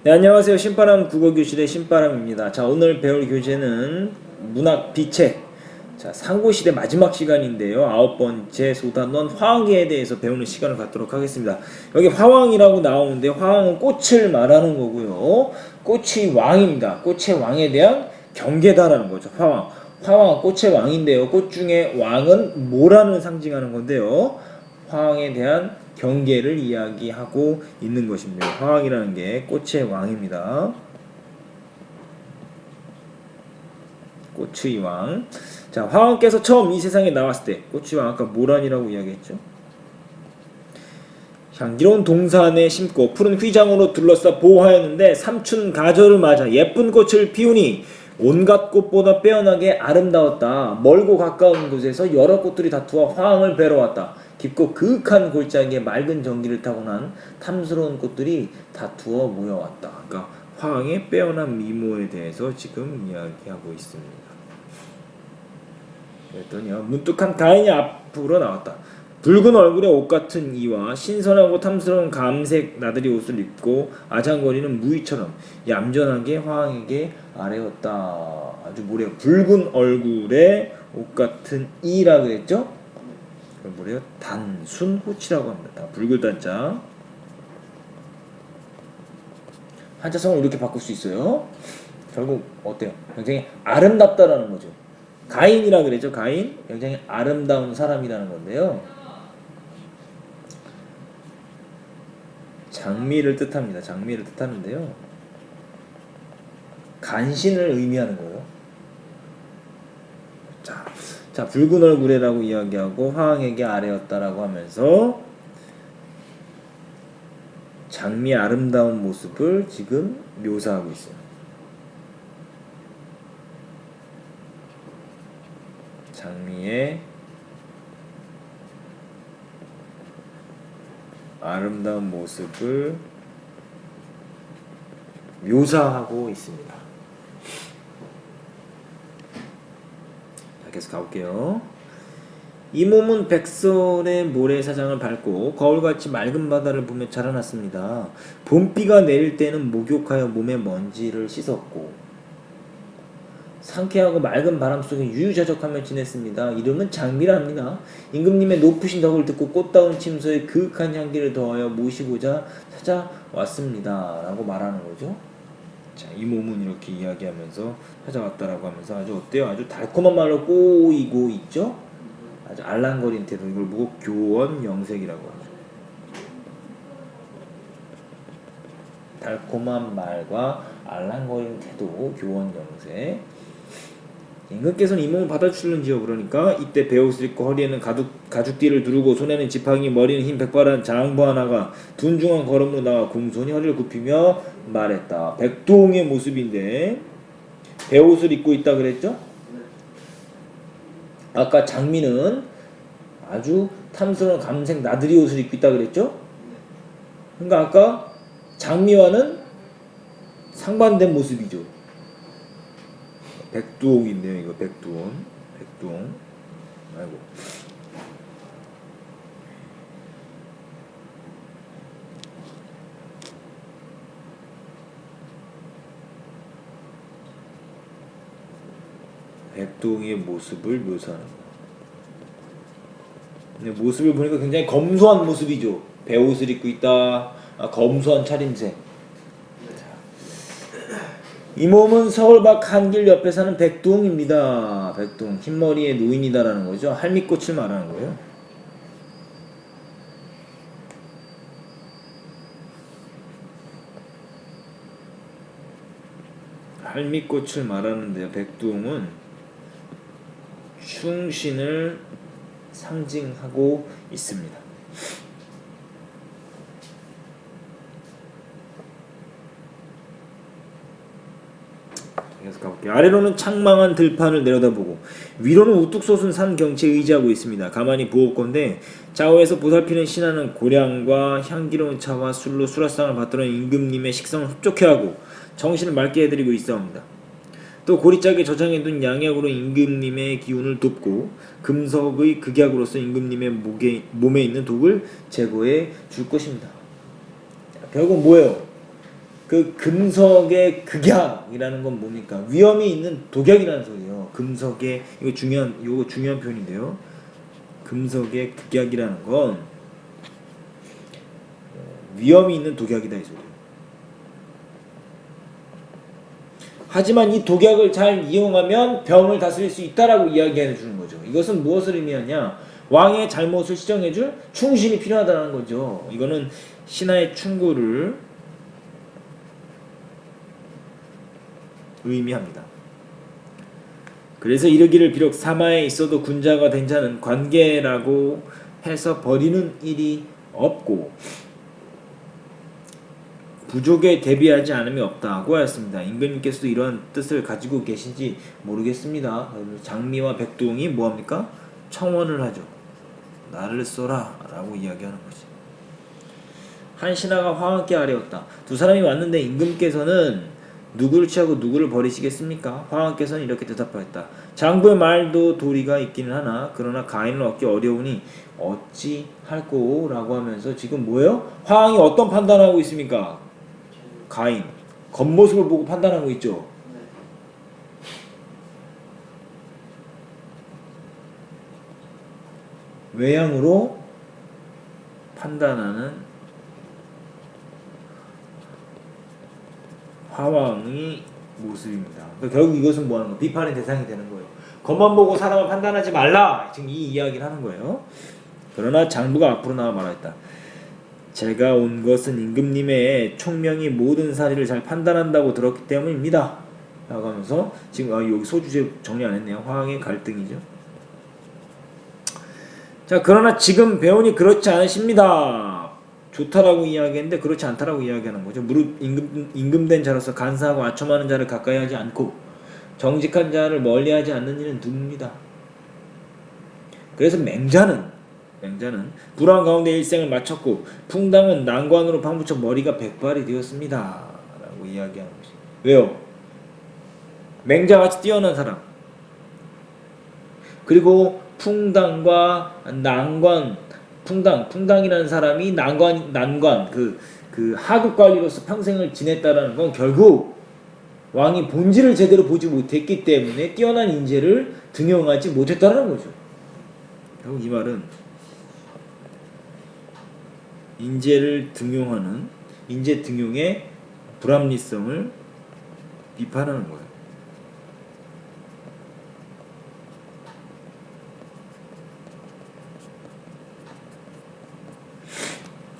네, 안녕하세요. 신바람 국어교실의 신바람입니다. 자, 오늘 배울 교재는 문학 비책. 자, 상고시대 마지막 시간인데요. 9번째 소단원 화왕에 대해서 배우는 시간을 갖도록 하겠습니다. 여기 화왕이라고 나오는데 화왕은 꽃을 말하는 거고요. 꽃이 왕입니다. 꽃의 왕에 대한 경계다라는 거죠. 화왕. 화왕은 꽃의 왕인데요. 꽃 중에 왕은 모란을 상징하는 건데요. 화왕에 대한 경계를 이야기하고 있는 것입니다. 화왕이라는 게 꽃의 왕입니다. 꽃의 왕. 자, 화왕께서 처음 이 세상에 나왔을 때 꽃의 왕 아까 모란이라고 이야기했죠. 향기로운 동산에 심고 푸른 휘장으로 둘러싸 보호하였는데 삼춘 가절을 맞아 예쁜 꽃을 피우니 온갖 꽃보다 빼어나게 아름다웠다. 멀고 가까운 곳에서 여러 꽃들이 다투어 화왕을 뵈러 왔다. 깊고 그윽한 골짜기에 맑은 전기를 타고난 탐스러운 꽃들이 다투어 모여왔다. 그러니까 화왕의 빼어난 미모에 대해서 지금 이야기하고 있습니다. 그랬더니요, 문득한 가인이 앞으로 나왔다. 붉은 얼굴에 옷 같은 이와 신선하고 탐스러운 감색 나들이 옷을 입고 아장거리는 무희처럼 얌전하게 화왕에게 아뢰었다. 아주 뭐래요? 붉은 얼굴에 옷 같은 이라 그랬죠? 그럼 뭐래요? 단순호치라고 합니다. 붉을 단자. 한자성을 이렇게 바꿀 수 있어요. 결국 어때요? 굉장히 아름답다라는 거죠. 가인이라 그랬죠. 가인. 굉장히 아름다운 사람이라는 건데요. 장미를 뜻합니다. 장미를 뜻하는데요. 간신을 의미하는 거예요. 자, 붉은 얼굴이라고 이야기하고 화왕에게 아뢰었다라고 하면서 장미의 아름다운 모습을 지금 묘사하고 있어요. 장미의 아름다운 모습을 묘사하고 있습니다. 자, 계속 가볼게요. 이 몸은 백설의 모래사장을 밟고 거울같이 맑은 바다를 보며 자라났습니다. 봄비가 내릴 때는 목욕하여 몸의 먼지를 씻었고 상쾌하고 맑은 바람 속에 유유자적하며 지냈습니다. 이름은 장미랍니다. 임금님의 높으신 덕을 듣고 꽃다운 침소에 그윽한 향기를 더하여 모시고자 찾아왔습니다. 라고 말하는 거죠. 자, 이 몸은 이렇게 이야기하면서 찾아왔다라고 하면서 아주 어때요? 아주 달콤한 말로 꼬이고 있죠? 아주 알랑거리는 태도. 이걸 보고 교원영색이라고 하죠. 달콤한 말과 알랑거리는 태도, 교원영색. 임금께서는 이 몸을 받아주실는지요? 그러니까 이때 베옷을 입고 허리에는 가죽띠를 두르고 손에는 지팡이, 머리는 흰 백발한 장부 하나가 둔중한 걸음으로 나와 공손히 허리를 굽히며 말했다. 백두홍의 모습인데 베옷을 입고 있다 그랬죠? 아까 장미는 아주 탐스러운 감색 나들이 옷을 입고 있다 그랬죠? 그러니까 아까 장미와는 상반된 모습이죠. 백두홍인데요. 이거 백두홍. 아이고. 백두홍의 모습을 묘사하는 거. 근데 모습을 보니까 굉장히 검소한 모습이죠. 베옷을 입고 있다. 검소한 차림새. 이 몸은 서울 밖 한길 옆에 사는 백두홍입니다. 백두홍. 흰머리의 노인이다라는 거죠. 할미꽃을 말하는 거예요. 할미꽃을 말하는데요. 백두홍은 충신을 상징하고 있습니다. 계속 가볼게요. 아래로는 창망한 들판을 내려다보고 위로는 우뚝 솟은 산 경치에 의지하고 있습니다. 가만히 보옵건대 좌우에서 보살피는 신하는 고량과 향기로운 차와 술로 수라상을 받들어 임금님의 식성을 흡족해하고 정신을 맑게 해드리고 있어옵니다. 또 고리짝에 저장해 둔 양약으로 임금님의 기운을 돕고 금석의 극약으로서 임금님의 몸에 있는 독을 제거해 줄 것입니다. 결국 뭐예요? 그 금석의 극약이라는 건 뭡니까? 위험이 있는 독약이라는 소리예요. 금석의 이거 중요한 표현인데요. 금석의 극약이라는 건 위험이 있는 독약이다 이 소리예요. 하지만 이 독약을 잘 이용하면 병을 다스릴 수 있다라고 이야기해 주는 거죠. 이것은 무엇을 의미하냐? 왕의 잘못을 시정해줄 충신이 필요하다는 거죠. 이거는 신하의 충고를 의미합니다. 그래서 이르기를 비록 사마에 있어도 군자가 된 자는 관계라고 해서 버리는 일이 없고 부족에 대비하지 않음이 없다고 하였습니다. 임금님께서도 이러한 뜻을 가지고 계신지 모르겠습니다. 장미와 백동이 뭐합니까? 청원을 하죠. 나를 써라 라고 이야기하는 거지. 한 신하가 화왕께 아뢰었다. 두 사람이 왔는데 임금께서는 누구를 취하고 누구를 버리시겠습니까? 화왕께서는 이렇게 대답하였다. 장부의 말도 도리가 있기는 하나 그러나 가인을 얻기 어려우니 어찌 할꼬? 라고 하면서 지금 뭐예요? 화왕이 어떤 판단하고 있습니까? 가인 겉모습을 보고 판단하고 있죠. 외양으로 판단하는 화왕의 모습입니다. 그러니까 결국 이것은 뭐하는 거예요? 비판의 대상이 되는 거예요. 겉만 보고 사람을 판단하지 말라. 지금 이 이야기를 하는 거예요. 그러나 장부가 앞으로 나와 말했다. 제가 온 것은 임금님의 총명이 모든 사리를 잘 판단한다고 들었기 때문입니다. 라고 하면서 지금 여기 소주제 정리 안 했네요. 화왕의 갈등이죠. 자, 그러나 지금 배운이 그렇지 않으십니다. 좋다라고 이야기했는데 그렇지 않다라고 이야기하는 거죠. 무릇 임금된 자로서 간사하고 아첨하는 자를 가까이 하지 않고 정직한 자를 멀리하지 않는 이는 누굽니다. 그래서 맹자는 불황 가운데 일생을 마쳤고 풍당은 난관으로 파묻혀 머리가 백발이 되었습니다. 라고 이야기하는 것이. 왜요? 맹자같이 뛰어난 사람. 그리고 풍당과 난관, 풍당이라는 사람이 난관 그 하급 관리로서 평생을 지냈다라는 건 결국 왕이 본질을 제대로 보지 못했기 때문에 뛰어난 인재를 등용하지 못했다라는 거죠. 결국 이 말은 인재 등용의 불합리성을 비판하는 거예요.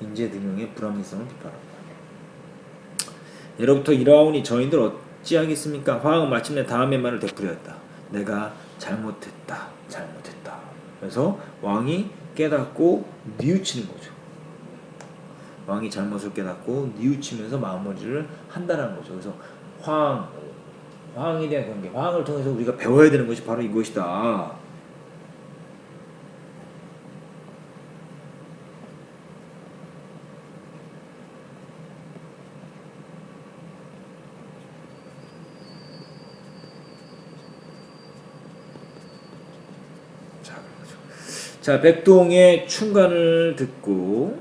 인재 등용의 불합리성을 비판합니다. 예로부터 이러하오니 저희들 어찌하겠습니까? 화왕은 마침내 다음의 말을 되풀이했다. 내가 잘못했다. 그래서 왕이 깨닫고 뉘우치는 거죠. 왕이 잘못을 깨닫고 뉘우치면서 마무리를 한다는 거죠. 그래서 화왕에 대한 경계, 화왕을 통해서 우리가 배워야 되는 것이 바로 이것이다. 자, 백동의 충관을 듣고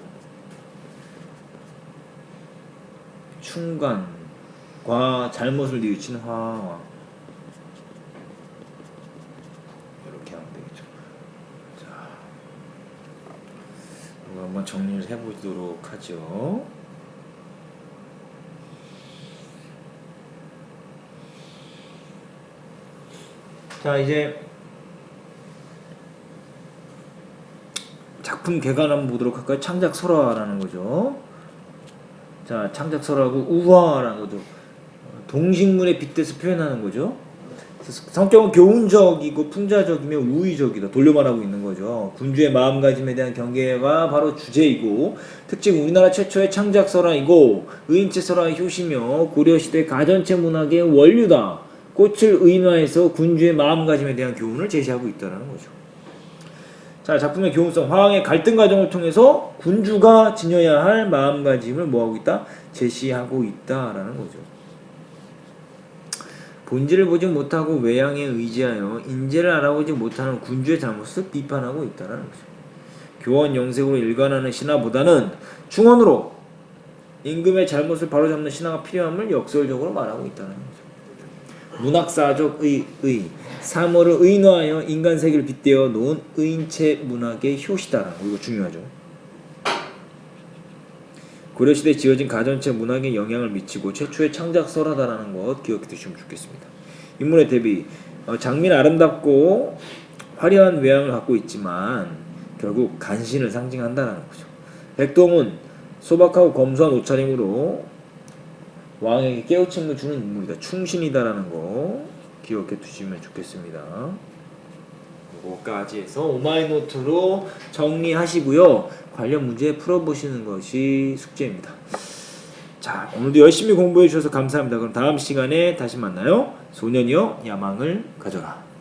충관과 잘못을 뉘우친 화왕 이렇게 하면 되겠죠. 자, 이거 한번 정리를 해보도록 하죠. 자, 이제 작품 개관 한번 보도록 할까요? 창작설화라는 거죠. 자, 창작설화하고 우화라는 거죠. 동식물의 빗대서 표현하는 거죠. 성격은 교훈적이고 풍자적이며 우의적이다. 돌려 말하고 있는 거죠. 군주의 마음가짐에 대한 경계가 바로 주제이고 특징 우리나라 최초의 창작설화이고 의인체설화의 효시며 고려시대 가전체 문학의 원류다. 꽃을 의인화해서 군주의 마음가짐에 대한 교훈을 제시하고 있다는 거죠. 자, 작품의 교훈성, 화왕의 갈등 과정을 통해서 군주가 지녀야 할 마음가짐을 뭐하고 있다? 제시하고 있다라는 거죠. 본질을 보지 못하고 외양에 의지하여 인재를 알아보지 못하는 군주의 잘못을 비판하고 있다라는 거죠. 교원 영색으로 일관하는 신하보다는 충원으로 임금의 잘못을 바로잡는 신화가 필요함을 역설적으로 말하고 있다는 거죠. 문학사적 의 사물을 의인화하여 인간 세계를 빗대어 놓은 의인체 문학의 효시다라는 거. 이거 중요하죠. 고려시대에 지어진 가전체 문학에 영향을 미치고 최초의 창작설화다라는 것 기억해 두시면 좋겠습니다. 인물의 대비 장미는 아름답고 화려한 외양을 갖고 있지만 결국 간신을 상징한다는 거죠. 백동은 소박하고 검소한 옷차림으로 왕에게 깨우침을 주는 인물이다. 충신이다라는 거 기억해 두시면 좋겠습니다. 이거까지 해서 오마이노트로 정리하시고요. 관련 문제 풀어보시는 것이 숙제입니다. 자, 오늘도 열심히 공부해 주셔서 감사합니다. 그럼 다음 시간에 다시 만나요. 소년이여 야망을 가져라.